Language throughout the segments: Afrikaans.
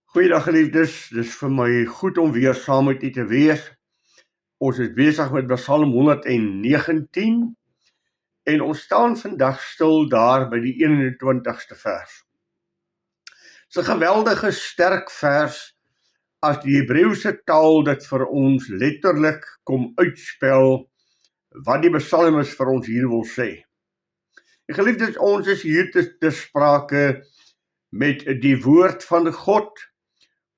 Goeiedag geliefdes, dis vir my goed om weer saam met u te wees. Ons is besig met Psalm 119 en ons staan vandag stil daar by die 21ste vers. Dit is 'n geweldige sterk vers as die Hebreëse taal dit vir ons letterlik kom uitspel wat die psalmis vir ons hier wil sê. En geliefdes, ons is hier te sprake met die woord van God,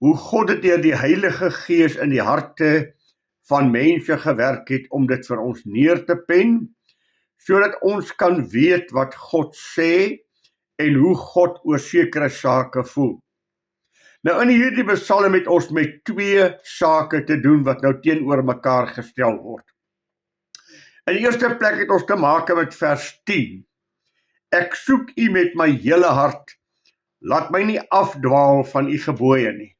hoe God dit deur die Heilige Gees in die harte van mense gewerk het om dit vir ons neer te pen, sodat ons kan weet wat God sê en hoe God oor sekere sake voel. Nou in hierdie psalm het ons met twee sake te doen wat nou teenoor mekaar gestel word. In die eerste plek het ons te maak met vers 10. Ek soek u met my hele hart, laat my nie afdwaal van u gebooie nie.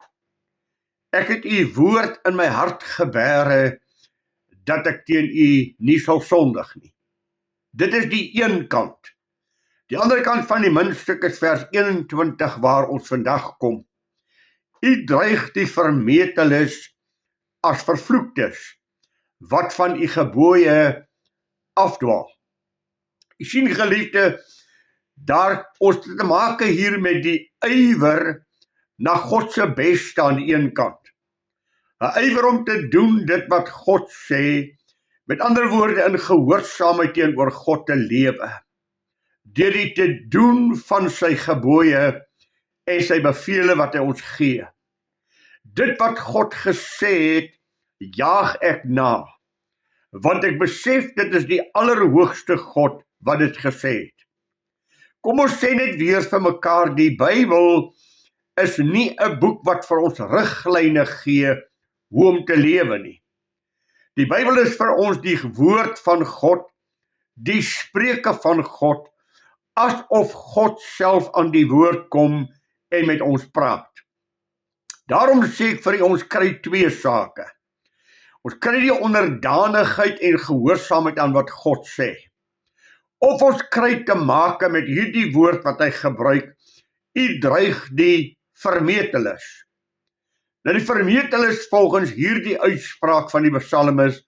Ek het u woord in my hart gebere, dat ek teen u nie sal sondig nie. Dit is die een kant. Die ander kant van die muntstuk is vers 21 waar ons vandag kom. U dreig die vermeteles as vervloektes, wat van u gebooie afdwaal. U sien geliefde, daar ons te maak hier met die ywer na God se beste aan die een kant. 'n Ywer om te doen dit wat God sê, met ander woorde in gehoorsaamheid teenoor God te lewe, deur die te doen van sy gebooie en sy bevele wat hy ons gee. Dit wat God gesê het, jaag ek na, want ek besef dit is die allerhoogste God wat dit gesê het. Kom ons sê net weer vir mekaar, die Bybel is nie 'n boek wat vir ons riglyne gee hoe om te lewe nie. Die Bybel is vir ons die woord van God, die spreuke van God, asof God self aan die woord kom en met ons praat. Daarom sê ek vir ons kry twee sake. Ons kry die onderdanigheid en gehoorsaamheid aan wat God sê. Of ons kry te make met hierdie woord wat hy gebruik, u dreig die vermeteles. Nou die vermeteles volgens hierdie uitspraak van die psalmis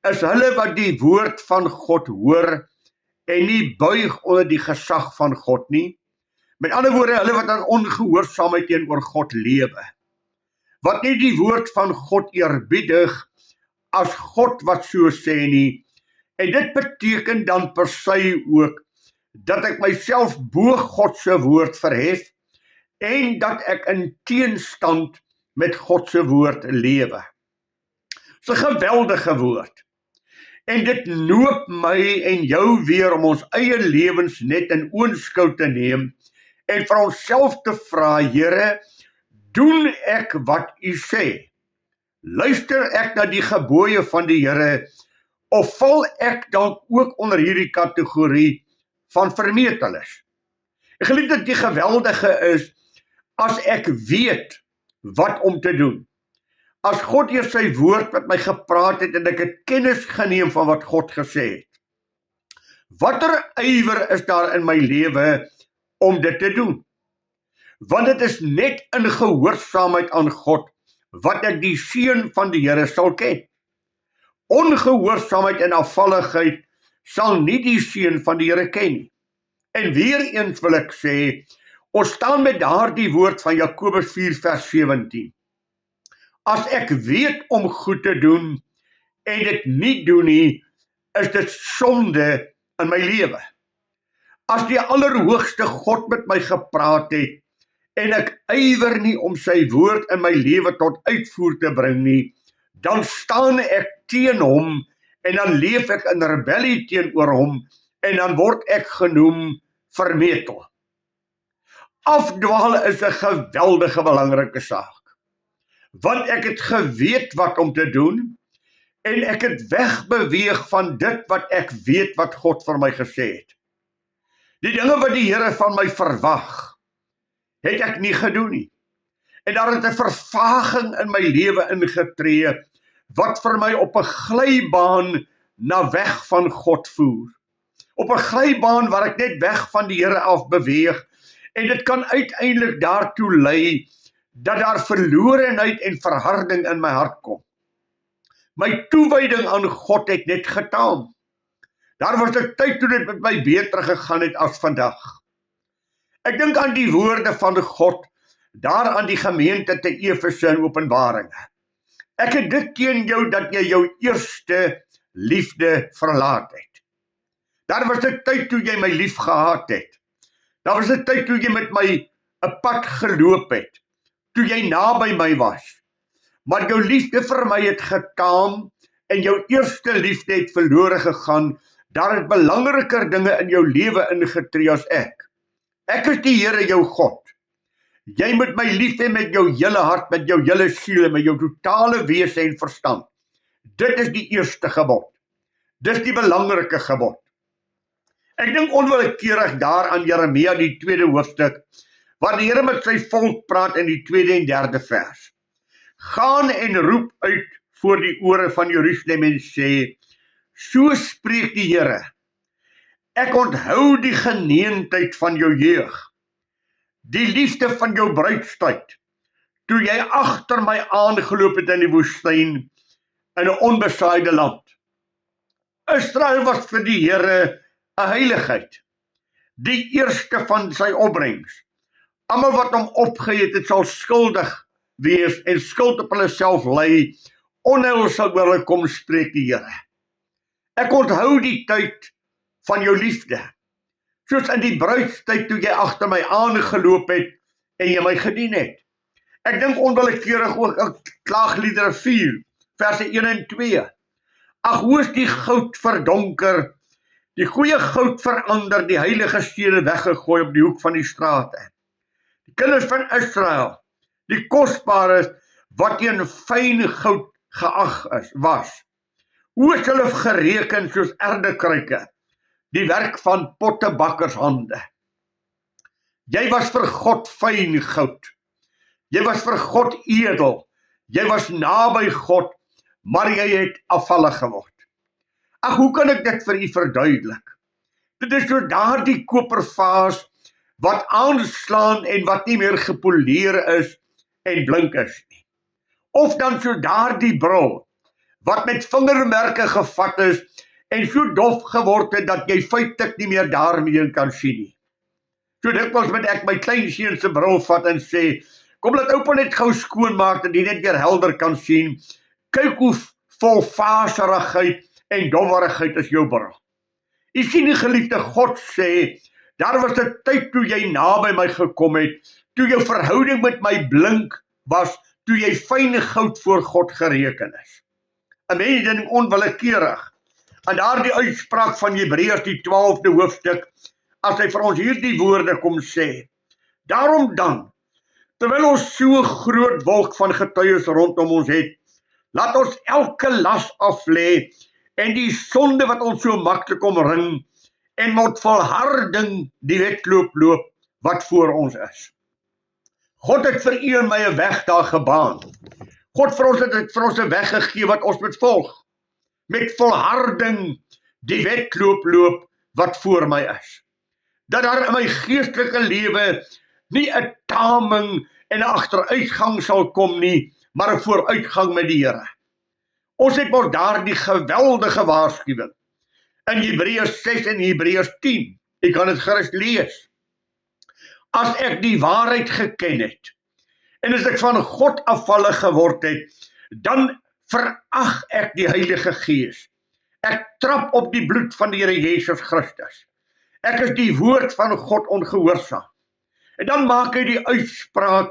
is hulle wat die woord van God hoor en nie buig onder die gesag van God nie. Met ander woorde, hulle wat aan ongehoorsaamheid teenoor God lewe. Wat nie die woord van God eerbiedig as God wat so sê nie. En dit beteken dan per se ook dat ek myself bo God se woord verhef en dat ek in teenstand met God se woord lewe. Dit is 'n geweldige woord. En dit noop my en jou weer om ons eie lewens net in oënskou te neem en vir onsself te vra, Here, doen ek wat u sê? Luister ek na die gebooie van die Here, of val ek dalk ook onder hierdie kategorie van vermeteles? Ek gelief dat die geweldige is, as ek weet wat om te doen. As God deur sy woord met my gepraat het en ek het kennis geneem van wat God gesê het. Watter ywer is daar in my lewe om dit te doen? Want dit is net in gehoorsaamheid aan God wat ek die seën van die Here sal ken. Ongehoorsaamheid en afvalligheid sal nie die seën van die Here ken nie. En weer eens wil ek sê, ons staan met daardie woord van Jakobus 4 vers 17. As ek weet om goed te doen en dit nie doen nie, is dit sonde in my lewe. As die allerhoogste God met my gepraat het en ek ywer nie om sy woord in my lewe tot uitvoer te bring nie, dan staan ek teen hom en dan leef ek in rebellie teenoor hom en dan word ek genoem vermetel. Afdwaal is 'n geweldige belangrike saak. Want ek het geweet wat om te doen en ek het wegbeweeg van dit wat ek weet wat God vir my gesê het. Die dinge wat die Here van my verwag, het ek nie gedoen nie. En daar het 'n vervaging in my lewe ingetree wat vir my op 'n glybaan na weg van God voer. Op 'n glybaan waar ek net weg van die Here af beweeg en dit kan uiteindelik daartoe lei dat daar verlorenheid en verharding in my hart kom. My toewyding aan God het net getaam. Daar was 'n tyd toe dit met my beter gegaan het as vandag. Ek dink aan die woorde van God, daar aan die gemeente te Efese in Openbaringe. Ek het dit teen jou dat jy jou eerste liefde verlaat het. Daar was 'n tyd toe jy my lief gehad het. Daar was 'n tyd toe jy met my 'n pad geloop het, toe jy naby my was. Maar jou liefde vir my het getaam en jou eerste liefde het verlore gegaan. Daar het belangriker dinge in jou lewe ingetree as ek. Ek is die Here jou God. Jy moet my lief hê met jou hele hart, met jou hele siel en met jou totale wese en verstand. Dit is die eerste gebod. Dis die belangrike gebod. Ek dink onwillekeurig daar aan Jeremia die 2de hoofstuk, waar die Here met sy volk praat in die 2de en 3de vers. Gaan en roep uit voor die ore van Jerusalem en sê, so spreek die Here, ek onthou die geneentheid van jou jeug, die liefde van jou bruidstyd, toe jy agter my aangeloop het in die woestyn, in 'n onbesaaide land. Israel was vir die Here 'n heiligheid, die eerste van sy opbrengs. Almal wat hom opgeëet het, sal skuldig wees en skuld op hulle self lê, onheil sal oor hulle kom, spreek die Here. Ek onthou die tyd van jou liefde, soos in die bruidstyd toe jy agter my aangeloop het en jy my gedien het. Ek dink onwillekeurig ook aan Klaagliedere 4, verse 1 en 2. Ag, hoe is die goud verdonker, die goeie goud verander, die heilige stene weggegooi op die hoek van die strate. Die kinders van Israel, die kosbares wat teen fyn goud geag was. Hoe is hulle gereken soos erdekruike, die werk van pottebakkers hande. Jy was vir God fyn goud. Jy was vir God edel. Jy was naby God, maar jy het afvallig geword. Ag, hoe kan ek dit vir u verduidelik? Dit is so daardie kopervaas wat aanslaan en wat nie meer gepoleer is en blink is nie. Of dan so daardie bril wat met vingermerke gevat is en so dof geword het dat jy feitelik nie meer daarmee kan sien nie. So dikwels moet ek my kleinseun se bril vat en sê, kom laat oupa net gou skoonmaak dat jy net weer helder kan sien. Kyk hoe vol vaserigheid en dowwerigheid is jou bril. U sien die geliefde God sê, daar was 'n tyd toe jy naby my gekom het, toe jou verhouding met my blink was, toe jy fyn goud voor God gereken is. 'n Mens dink onwillekeurig aan daardie uitspraak van Hebreërs die 12de hoofstuk, as hy vir ons hierdie woorde kom sê, daarom dan, terwyl ons so 'n groot wolk van getuies rondom ons het, laat ons elke las aflê en die sonde wat ons so maklik omring, en met volharding die wedloop loop wat voor ons is. God het vir u en my 'n weg daar gebaan. God het vir ons 'n weg gegee wat ons moet volg. Met volharding die wedloop loop wat voor my is. Dat daar in my geestelike lewe nie 'n taming en 'n agteruitgang sal kom nie, maar 'n vooruitgang met die Here. Ons het mos daardie geweldige waarskuwing in Hebreërs 6 en Hebreërs 10. Ek kan dit gerus lees. As ek die waarheid geken het, en as ek van God afvallig geword het, dan verag ek die Heilige Gees. Ek trap op die bloed van die Here Jesus Christus. Ek is die woord van God ongehoorsaam. En dan maak hy die uitspraak,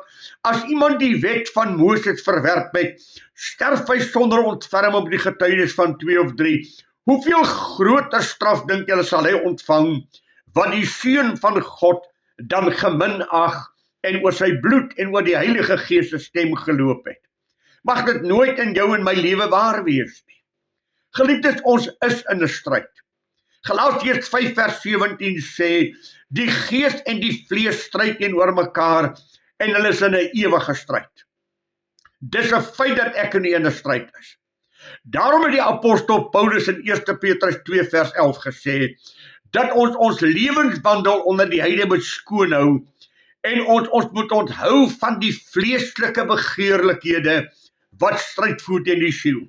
as iemand die wet van Moses verwerp het, sterf hy sonder ontferm op die getuienis van 2 of 3. Hoeveel groter straf dink julle sal hy ontvang, wat die Seun van God dan geminag en oor sy bloed en oor die Heilige Gees se stem geloop het? Mag dit nooit in jou en my lewe waar wees nie. Geliefdes, ons is in 'n stryd. Galasiërs 5 vers 17 sê, die gees en die vlees stryd teenoor mekaar en hulle is in 'n ewige stryd. Dis 'n feit dat ek in 'n stryd is. Daarom het die apostel Paulus in 1 Petrus 2 vers 11 gesê, dat ons lewenswandel onder die Heide moet skoonhou En ons moet onthou van die vleeslike begeerlikhede wat stryd voer teen die siel.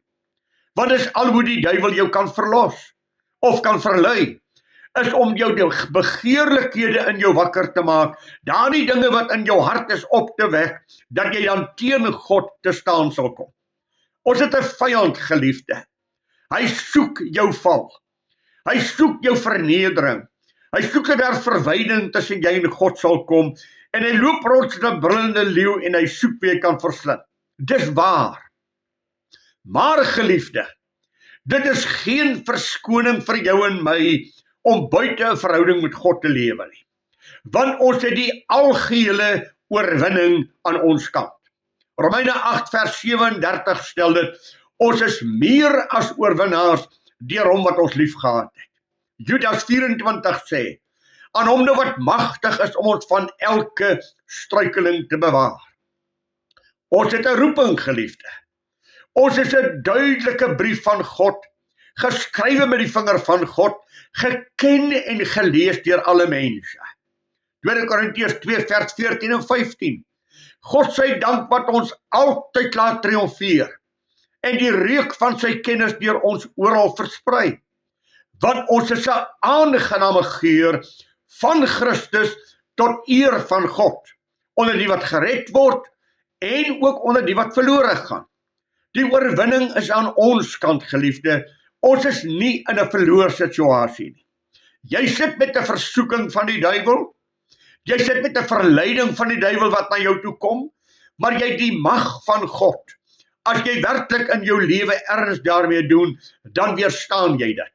Want dis al hoe die duiwel jou kan verlos of kan verlei, is om jou begeerlikhede in jou wakker te maak, daardie dinge wat in jou hart is op te wek, dat jy dan teen God te staan sal kom. Ons het 'n vyand, geliefde. Hy soek jou val. Hy soek jou vernedering. Hy soek dat daar verwyding tussen jy en God sal kom, en hy loop rond soos 'n brullende leeu en hy soek wie hy kan verslind. Dis waar. Maar geliefde, dit is geen verskoning vir jou en my om buite 'n verhouding met God te lewe nie. Want ons het die algehele oorwinning aan ons kant. Romeine 8 vers 37 stel dit, ons is meer as oorwinnaars deur hom wat ons lief gehad het. Judas 24 sê, aan hom nou wat magtig is om ons van elke struikeling te bewaar. Ons het 'n roeping, geliefde. Ons is 'n duidelike brief van God, geskrywe met die vinger van God, geken en gelees deur alle mense. 2 Korintiërs 2 vers 14 en 15. God sy dank wat ons altyd laat triomfeer, en die reuk van sy kennis deur ons oral versprei. Want ons is 'n aangename geur van Christus tot eer van God, onder die wat gered word, en ook onder die wat verlore gaan. Die oorwinning is aan ons kant, geliefde. Ons is nie in 'n verloor situasie nie. Jy sit met 'n versoeking van die duiwel, jy sit met 'n verleiding van die duiwel wat na jou toe kom, maar jy het die mag van God. As jy werklik in jou lewe erns daarmee doen, dan weerstaan jy dit.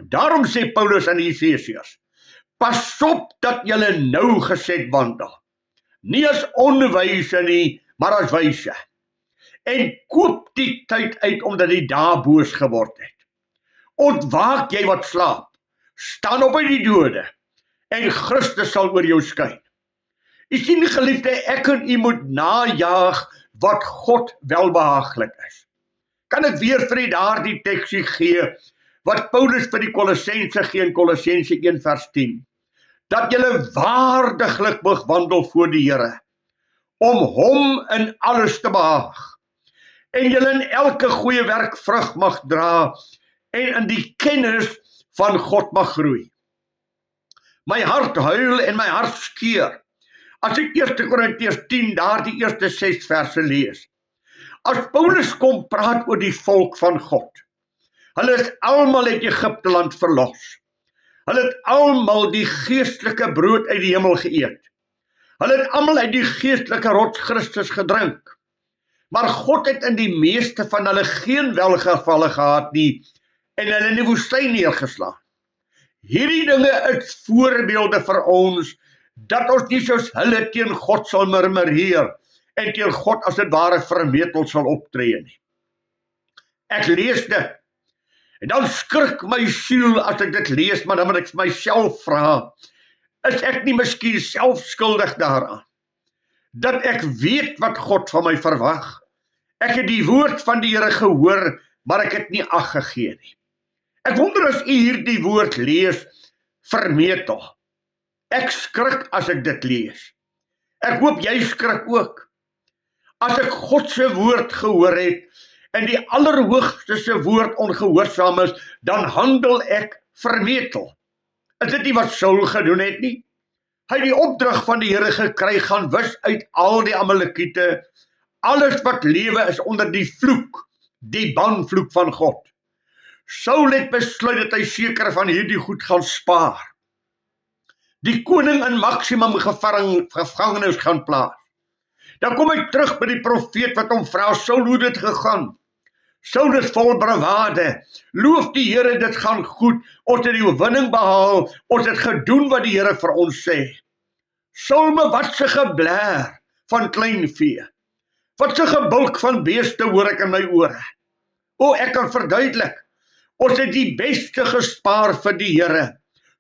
Daarom sê Paulus aan die Efesiërs, pas op dat julle nou geset wandel, nie as onwyse nie, maar as wyse. En koop die tyd uit, omdat die dae boos geword het. Ontwaak jy wat slaap, staan op uit die dode, en Christus sal oor jou skyn. U sien, geliefde, ek en u moet najaag wat God welbehaaglik is. Kan ek weer vir u daardie teksie gee, wat Paulus vir die Kolossense gee in Kolossense 1 vers 10, dat julle waardiglik mag wandel voor die Here, om hom in alles te behaag, en julle in elke goeie werk vrug mag dra, en in die kennis van God mag groei. My hart huil en my hart skeur, as ek 1 Korintiërs 10, daar die eerste 6 verse lees. As Paulus kom praat oor die volk van God, hulle is almal uit Egipte land verlos. Hulle het almal die geestelike brood uit die hemel geëet. Hulle het almal uit die geestelike rots Christus gedrink. Maar God het in die meeste van hulle geen welgevalle gehad nie, en hulle in die woestyn neergeslaan. Hierdie dinge is voorbeelde vir ons, dat ons nie soos hulle teen God sal murmureer, en teen God as dit ware vermetel sal optree nie. Ek lees dit, en dan skrik my siel as ek dit lees, maar dan moet ek myself vra, is ek nie miskien self skuldig daaraan, dat ek weet wat God van my verwag. Ek het die woord van die Here gehoor, maar ek het nie ag gegee nie. Ek wonder as u hierdie woord lees, vermetel. Ek skrik as ek dit lees. Ek hoop jy skrik ook. As ek God se woord gehoor het, en die Allerhoogste se woord ongehoorsaam is, dan handel ek vermetel. Is dit nie wat Saul gedoen het nie? Hy het die opdrag van die Here gekry, gaan wis uit al die Amalekiete. Alles wat lewe is onder die vloek, die banvloek van God. Saul het besluit dat hy seker van hierdie goed gaan spaar. Die koning in maksimum gevangenis gaan plaas. Dan kom hy terug by die profeet wat hom vra, Saul, hoe dit gegaan? Saul is vol bravade, loof die Here, dit gaan goed, ons het die oorwinning behaal, ons het gedoen wat die Here vir ons sê. Saul, maar wat se geblaar van klein vee, wat se gebulk van beeste hoor ek in my ore. O, ek kan verduidelik, ons het die beste gespaar vir die Here.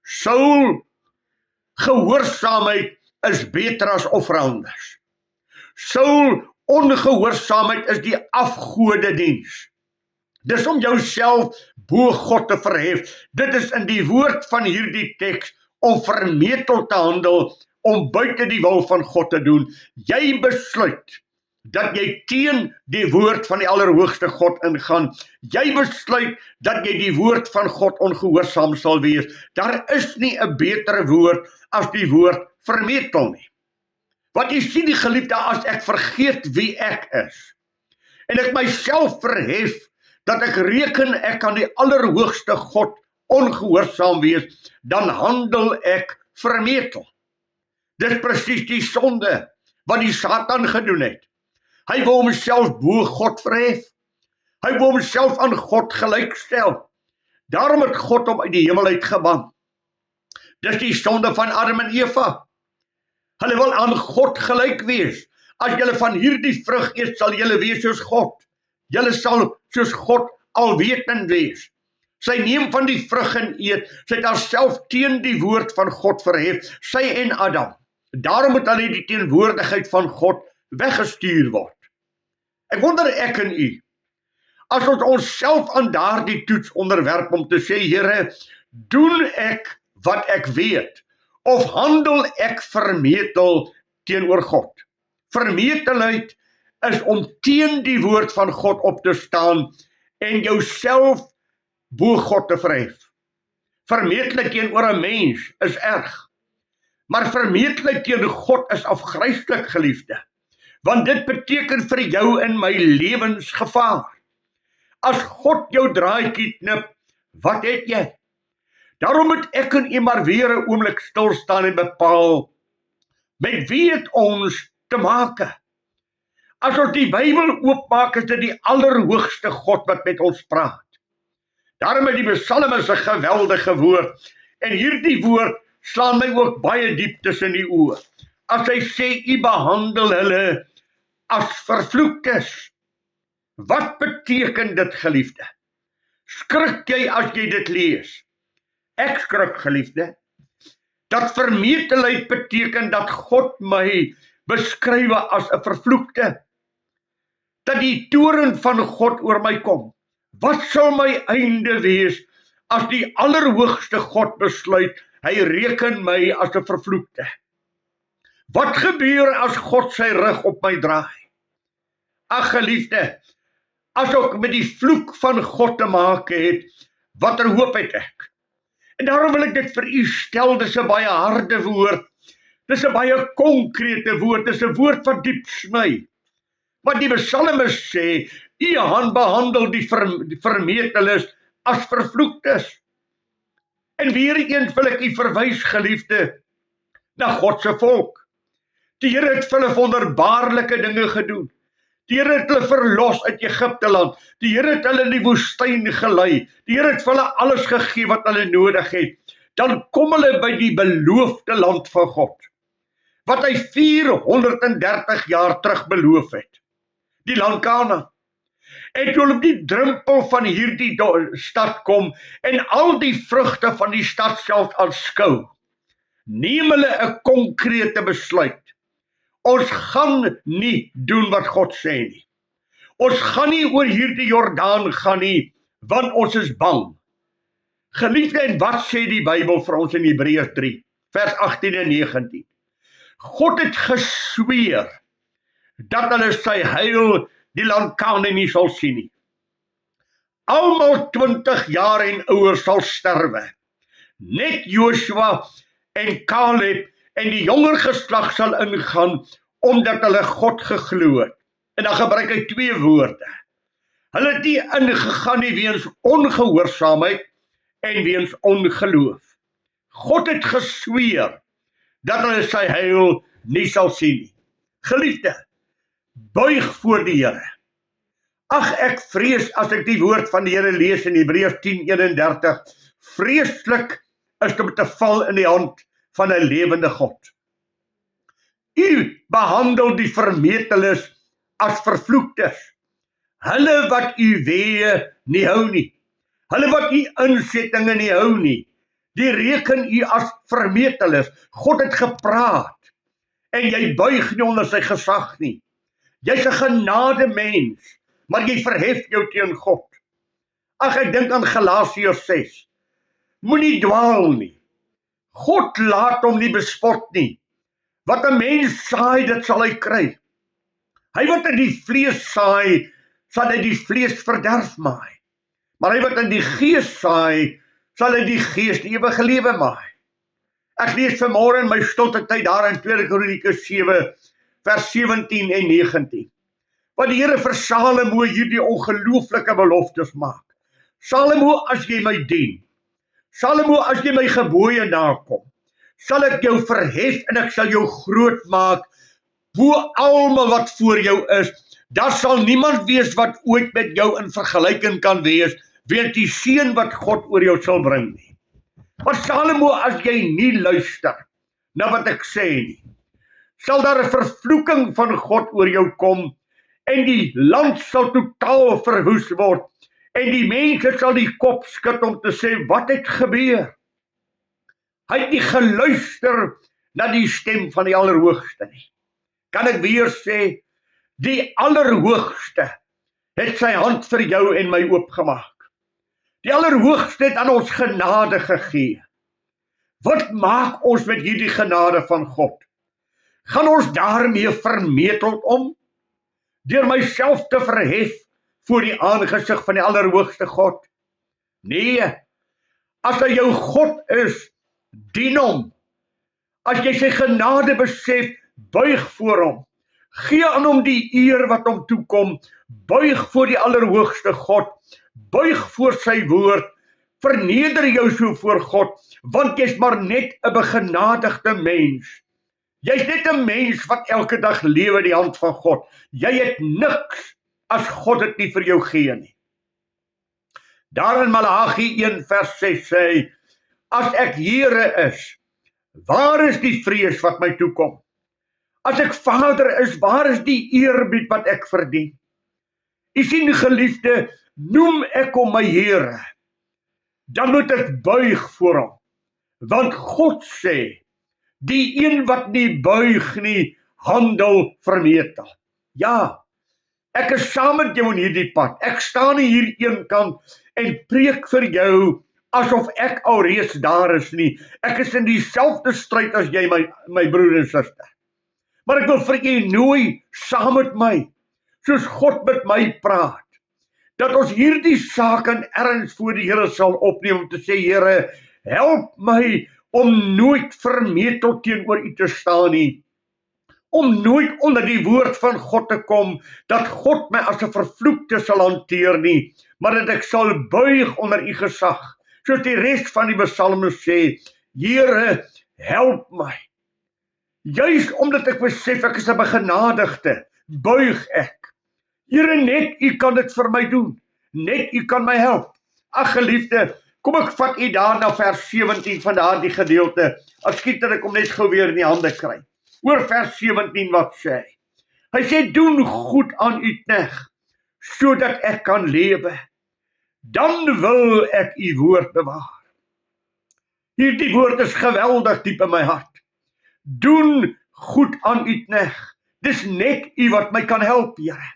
Saul, gehoorsaamheid is beter as offerandes. Saul, ongehoorsaamheid is die afgodediens. Dis om jouself bo God te verhef. Dit is in die woord van hierdie teks om vermetel te handel, om buite die wil van God te doen. Jy besluit dat jy teen die woord van die Allerhoogste God ingaan. Jy besluit dat jy die woord van God ongehoorsaam sal wees. Daar is nie 'n betere woord as die woord vermetel nie. Want jy sien die geliefde, as ek vergeet wie ek is, en ek myself verhef, dat ek reken ek aan die Allerhoogste God ongehoorsaam wees, dan handel ek vermetel. Dis presies die sonde wat die Satan gedoen het. Hy wil homself bo God verhef. Hy wil homself aan God gelykstel. Daarom het God hom uit die hemel uitgeban. Dis die sonde van Adam en Eva. Hulle wil aan God gelyk wees. As julle van hierdie vrug eet, sal julle wees soos God. Julle sal soos God alwetend wees. Sy neem van die vrug en eet. Sy het haarself teen die woord van God verhef, sy en Adam. Daarom moet hulle die teenwoordigheid van God weggestuur word. Ek wonder ek en u, as ons onsself aan daardie toets onderwerp om te sê, Here, doen ek wat ek weet, of handel ek vermetel teenoor God? Vermetelheid is om teen die woord van God op te staan en jouself bo God te verhef. Vermetelheid teenoor 'n mens is erg, maar vermetelheid teenoor God is afgryslik, geliefde. Want dit beteken vir jou in my lewensgevaar. As God jou draadjie knip, wat het jy? Daarom moet ek en u maar weer 'n oomblik stil staan en bepaal, met wie het ons te make? As ons die Bybel oopmaak, is dit die Allerhoogste God wat met ons praat. Daarom is die Psalms 'n geweldige woord, en hierdie woord slaan my ook baie diep tussen die oë. As hy sê, u behandel hulle as vervloektes. Wat beteken dit, geliefde? Skrik jy as jy dit lees? Ek skrik, geliefde. Dat vermetelheid beteken dat God my beskryf as 'n vervloekte. Dat die toorn van God oor my kom. Wat sal my einde wees as die Allerhoogste God besluit, hy reken my as 'n vervloekte? Wat gebeur as God sy rug op my draai? Ag geliefde, as ek met die vloek van God te maak het, watter hoop het ek? En daarom wil ek dit vir u stel, dis 'n baie harde woord, dis 'n baie konkrete woord, dis 'n woord wat diep sny. Want die Psalmis sê, u hand behandel die vermeteles as vervloektes. En weer eens wil ek u verwys, geliefde, na God se volk. Die Here het vir hulle wonderbaarlike dinge gedoen. Die Here het hulle verlos uit Egipte land. Die Here het hulle in die woestyn gelei. Die Here het vir hulle alles gegee wat hulle nodig het. Dan kom hulle by die beloofde land van God, wat hy 430 jaar terug beloof het. Die land Kanaan. En toe hulle op die drempel van hierdie stad kom en al die vrugte van die stad self aanskou, neem hulle 'n konkrete besluit. Ons gaan nie doen wat God sê nie. Ons gaan nie oor hierdie Jordaan gaan nie, want ons is bang. Geliefde, en wat sê die Bybel vir ons in Hebreërs 3, vers 18 en 19? God het gesweer dat hulle sy heil, die land Kanaan, nie sal sien nie. Almal 20 jaar en ouer sal sterwe. Net Joshua en Caleb en die jonger geslag sal ingaan, omdat hulle God geglo het. En dan gebruik hy 2 woorde. Hulle het nie ingegaan nie weens ongehoorsaamheid en weens ongeloof. God het gesweer dat hulle sy heil nie sal sien nie. Geliefde, buig voor die Here. Ag, ek vrees as ek die woord van die Here lees in Hebreërs 10:31, vreeslik is om te val in die hand van 'n lewende God. U behandel die vermeteles as vervloektes. Hulle wat u weë nie hou nie. Hulle wat u insettinge nie hou nie. Die reken u as vermeteles. God het gepraat en jy buig nie onder sy gesag nie. Jy's 'n genade mens, maar jy verhef jou teen God. Ag, ek dink aan Galasiërs 6. Moenie dwaal nie. God laat hom nie bespot nie. Wat 'n mens saai, dit sal hy kry. Hy wat in die vlees saai, sal hy die vlees verderf maai. Maar hy wat in die gees saai, sal hy die gees die ewige lewe maai. Ek lees vanmôre in my stilte tyd daar in 2 Kronieke 7, vers 17 en 19. Wat die Here vir Salomo hierdie ongelooflike beloftes maak. Salomo, as jy my dien, Salomo, as jy my gebooie nakom, sal ek jou verhef en ek sal jou groot maak, bo almal wat voor jou is. Daar sal niemand wees wat ooit met jou in vergelyking kan wees, weens die seën wat God oor jou sal bring nie. Maar Salomo, as jy nie luister na wat ek sê nie, sal daar 'n vervloeking van God oor jou kom, en die land sal totaal verwoes word, en die mense sal die kop skud om te sê, wat het gebeur? Hy het nie geluister na die stem van die Allerhoogste nie. Kan ek weer sê, die Allerhoogste het sy hand vir jou en my oopgemaak. Die Allerhoogste het aan ons genade gegee. Wat maak ons met hierdie genade van God? Gaan ons daarmee vermeteld om? Deur myself te verhef voor die aangesig van die Allerhoogste God? Nee, as hy jou God is, dien hom. As jy sy genade besef, buig voor hom. Gee aan hom die eer wat hom toekom. Buig voor die Allerhoogste God. Buig voor sy woord. Verneder jou so voor God, want jy's maar net 'n begenadigde mens. Jy's net 'n mens wat elke dag lewe in die hand van God. Jy het niks as God dit nie vir jou gee nie. Daar in Maleagi 1 vers 6 sê, as ek Here is, waar is die vrees wat my toekom? As ek Vader is, waar is die eerbied wat ek verdien? U sien, geliefde, noem ek hom my Here, dan moet ek buig voor hom. Want God sê, die een wat nie buig nie, handel vermetel. Ja, ek is saam met jou in hierdie pad. Ek staan hier eenkant en preek vir jou asof ek alreeds daar is nie. Ek is in dieselfde stryd as jy, my broer en suster. Maar ek wil vir jy nooi saam met my, soos God met my praat, dat ons hierdie saak in erns voor die Here sal opneem om te sê, Here, help my om nooit vermetel teenoor U te staan nie, om nooit onder die woord van God te kom, dat God my as 'n vervloekte sal hanteer nie, maar dat ek sal buig onder U gesag, soos die res van die psalme sê, Here, help my. Juis omdat ek besef ek is 'n begenadigde, buig ek. Here, net U kan dit vir my doen. Net U kan my help. Ag geliefde, kom ek vat U daar na vers 17 van daardie gedeelte. Skiet dat ek hom net gou weer in die hande kry. Oor vers 17 wat sê hy? Hy sê, doen goed aan U knegt, sodat ek kan lewe. Dan wil ek U woord bewaar. Hierdie woord is geweldig diep in my hart. Doen goed aan U knegt. Dis net U wat my kan help, Here.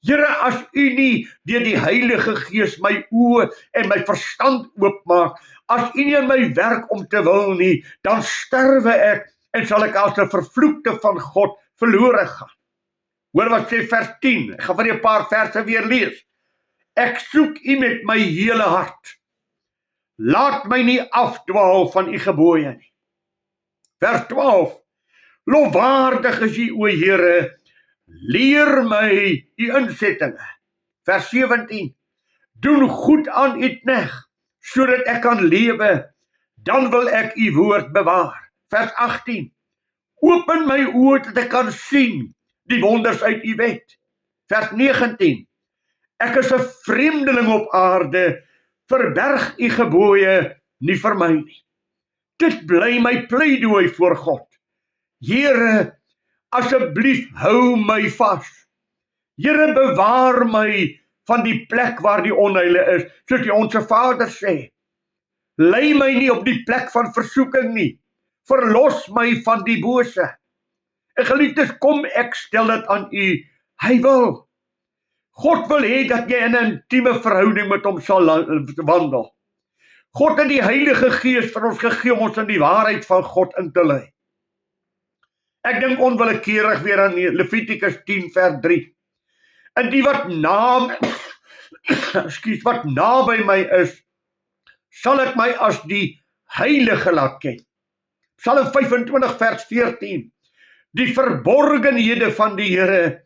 Here, as U nie deur die Heilige Gees my oë en my verstand oopmaak, as U nie in my werk om te wil nie, dan sterwe ek en sal ek as 'n vervloekte van God verlore gaan. Hoor wat sê vers 10, ek gaan vir 'n paar verse weer lees. Ek soek U met my hele hart. Laat my nie afdwaal van U gebooie nie. Vers 12, lofwaardig is U, o Here, leer my U insettinge. Vers 17, doen goed aan U knegt, sodat ek kan lewe, dan wil ek U woord bewaar. Vers 18, open my oë dat ek kan sien die wonders uit U wet. Vers 19, ek is 'n vreemdeling op aarde, verberg U gebooie nie vir my nie. Dit bly my pleidooi voor God. Here, asseblief hou my vas. Here, bewaar my van die plek waar die onheile is, soos die Onse Vader sê. Lei my nie op die plek van versoeking nie. Verlos my van die bose. En geliefdes, kom ek stel dit aan U. Hy wil. God wil hê dat jy in 'n intieme verhouding met hom sal wandel. God het die Heilige Gees vir ons gegee om ons in die waarheid van God in te lei. Ek dink onwillekeurig weer aan Levitikus 10 vers 3. En die wat wat naby my is, sal ek my as die heilige laat ken. Psalm 25 vers 14. Die verborgenhede van die Here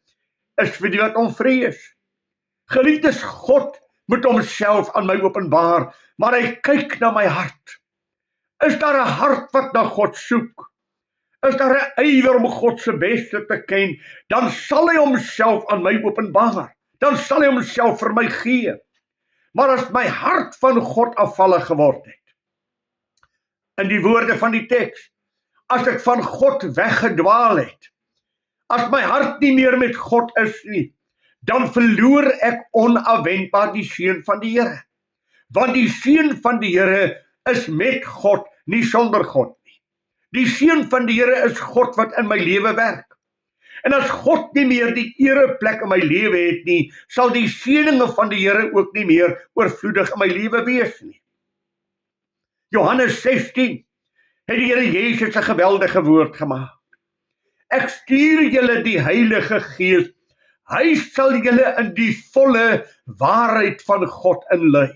is vir die wat hom vrees. Geliefdes, God moet homself aan my openbaar, maar hy kyk na my hart. Is daar 'n hart wat na God soek? Is daar 'n ywer om God se beste te ken, dan sal hy homself aan my openbaar. Dan sal hy homself vir my gee. Maar as my hart van God afvallig geword het, in die woorde van die teks, as ek van God weggedwaal het, as my hart nie meer met God is nie, dan verloor ek onafwendbaar die seën van die Here. Want die seën van die Here is met God, nie sonder God nie. Die seën van die Here is God wat in my lewe werk. En as God nie meer die ereplek in my lewe het nie, sal die seëninge van die Here ook nie meer oorvloedig in my lewe wees nie. Johannes 16 het die Here Jesus 'n geweldige woord gemaak. Ek stuur julle die Heilige Gees, hy sal julle in die volle waarheid van God inlei.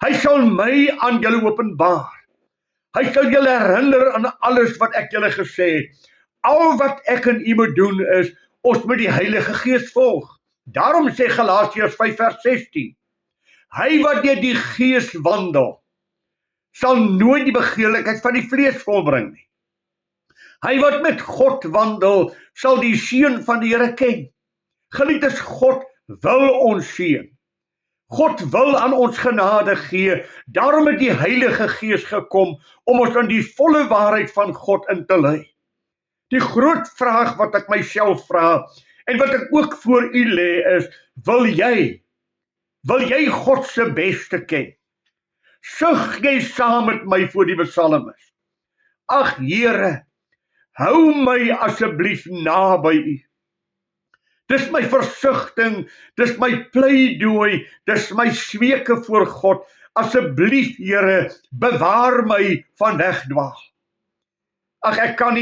Hy sal my aan julle openbaar. Hy sal julle herinner aan alles wat ek julle gesê het. Al wat ek en u moet doen is, ons moet die Heilige Gees volg. Daarom sê Galasiërs 5 vers 16, hy wat deur die Gees wandel, sal nooit die begeerlikheid van die vlees volbring nie. Hy wat met God wandel, sal die seën van die Here ken. Geliefdes, God wil ons seën. God wil aan ons genade gee. Daarom het die Heilige Gees gekom om ons aan die volle waarheid van God in te lei. Die groot vraag wat ek myself vra en wat ek ook voor u lê is, wil jy God se beste ken? Sug jy saam met my voor die psalmis? Ag Here, hou my asseblief naby u. Dis my versigtiging, dis my pleidooi, dis my smeke voor God. Asseblief Here, bewaar my van wegdwaal. Ag, ek kan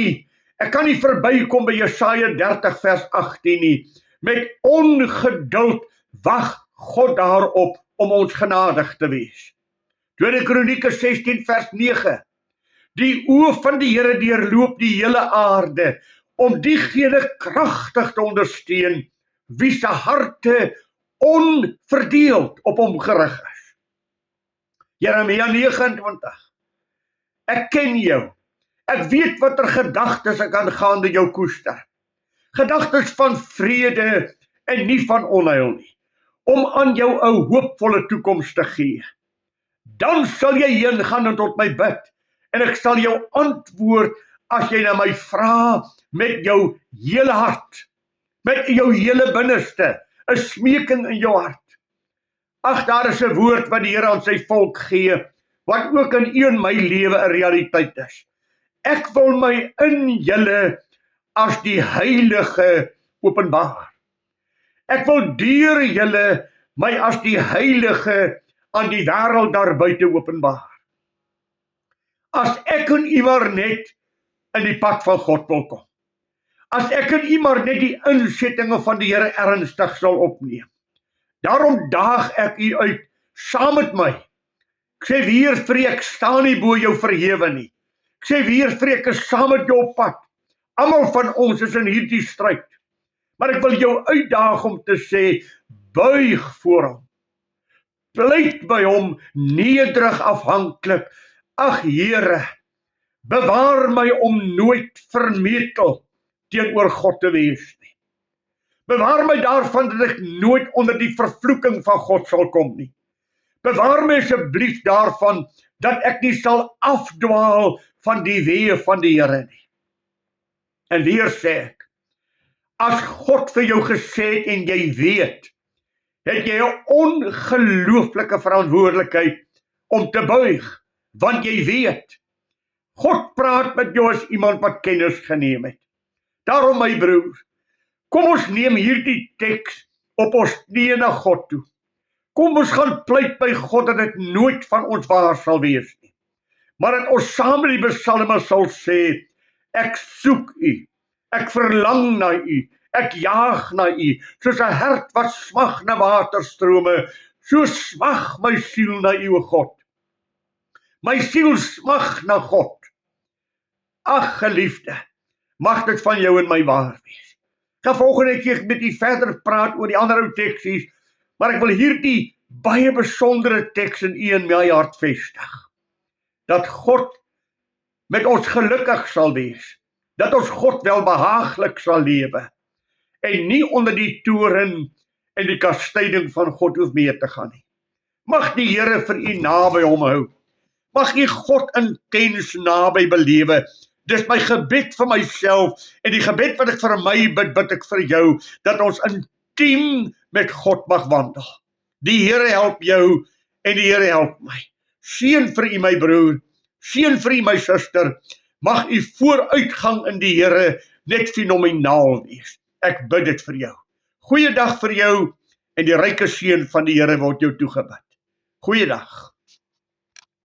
nie verbykom by Jesaja 30 vers 18 nie. Met ongeduld wag God daarop om ons genadig te wees. Tweede Kronieke 16 vers 9. Die oë van die Here deurloop die hele aarde, om diegene kragtig te ondersteun, wie se harte onverdeeld op hom gerig is. Jeremia 29. Ek ken jou. Ek weet watter gedagtes ek aangaande jou koester. Gedagtes van vrede en nie van onheil nie, om aan jou 'n hoopvolle toekoms te gee. Dan sal jy heen gaan en tot my bid, en ek sal jou antwoord as jy na my vra met jou hele hart, met jou hele binneste, 'n smeking in jou hart. Ag, daar is 'n woord wat die Here aan sy volk gee, wat ook in u en my lewe 'n realiteit is. Ek wil my in julle as die Heilige openbaar. Ek wil deur julle my as die Heilige aan die wêreld daar buite openbaar. As ek en u maar net in die pad van God wil kom. As ek en u maar net die insettinge van die Here ernstig sal opneem. Daarom daag ek u uit, saam met my. Ek sê weer vir ek staan nie bo jou verhewe nie. Ek sê weer vir ek is saam met jou op pad. Almal van ons is in hierdie stryd. Maar ek wil jou uitdaag om te sê, buig voor hom. Pleit by hom, nederig afhanklik. Ag Here, bewaar my om nooit vermetel teenoor God te wees nie. Bewaar my daarvan dat ek nooit onder die vervloeking van God sal kom nie. Bewaar my asseblief daarvan dat ek nie sal afdwaal van die weë van die Here nie. En weer sê ek, as God vir jou gesê het en jy weet, het jy 'n ongelooflike verantwoordelikheid om te buig, want jy weet, God praat met jou as iemand wat kennis geneem het. Daarom my broer, kom ons neem hierdie teks op ons knieë na God toe. Kom ons gaan pleit by God dat dit nooit van ons waar sal wees nie. Maar dat ons saam met die psalme sal sê, ek soek u, Ek verlang na U. Ek jaag na U. Soos 'n hert wat smag na waterstrome, so smag my siel na U, o God. My siel smag na God. Ag geliefde, mag dit van jou en my waar wees. Ek gaan volgende keer met U verder praat oor die ander ou teksies, maar ek wil hierdie baie besondere teks in U en my hart vestig. Dat God met ons gelukkig sal wees, dat ons God welbehaaglik sal lewe, en nie onder die toorn en die kastyding van God hoef mee te gaan nie. Mag die Here vir U naby hom hou. Mag U God intens naby belewe. Dis my gebed vir myself, en die gebed wat ek vir my bid, bid ek vir jou, dat ons intiem met God mag wandel. Die Here help jou, en die Here help my. Seën vir U my broer, seën vir U my suster, mag U vooruitgang in die Here net fenomenaal wees. Ek bid dit vir jou. Goeiedag vir jou, en die ryke seën van die Here word jou toegebid. Goeiedag.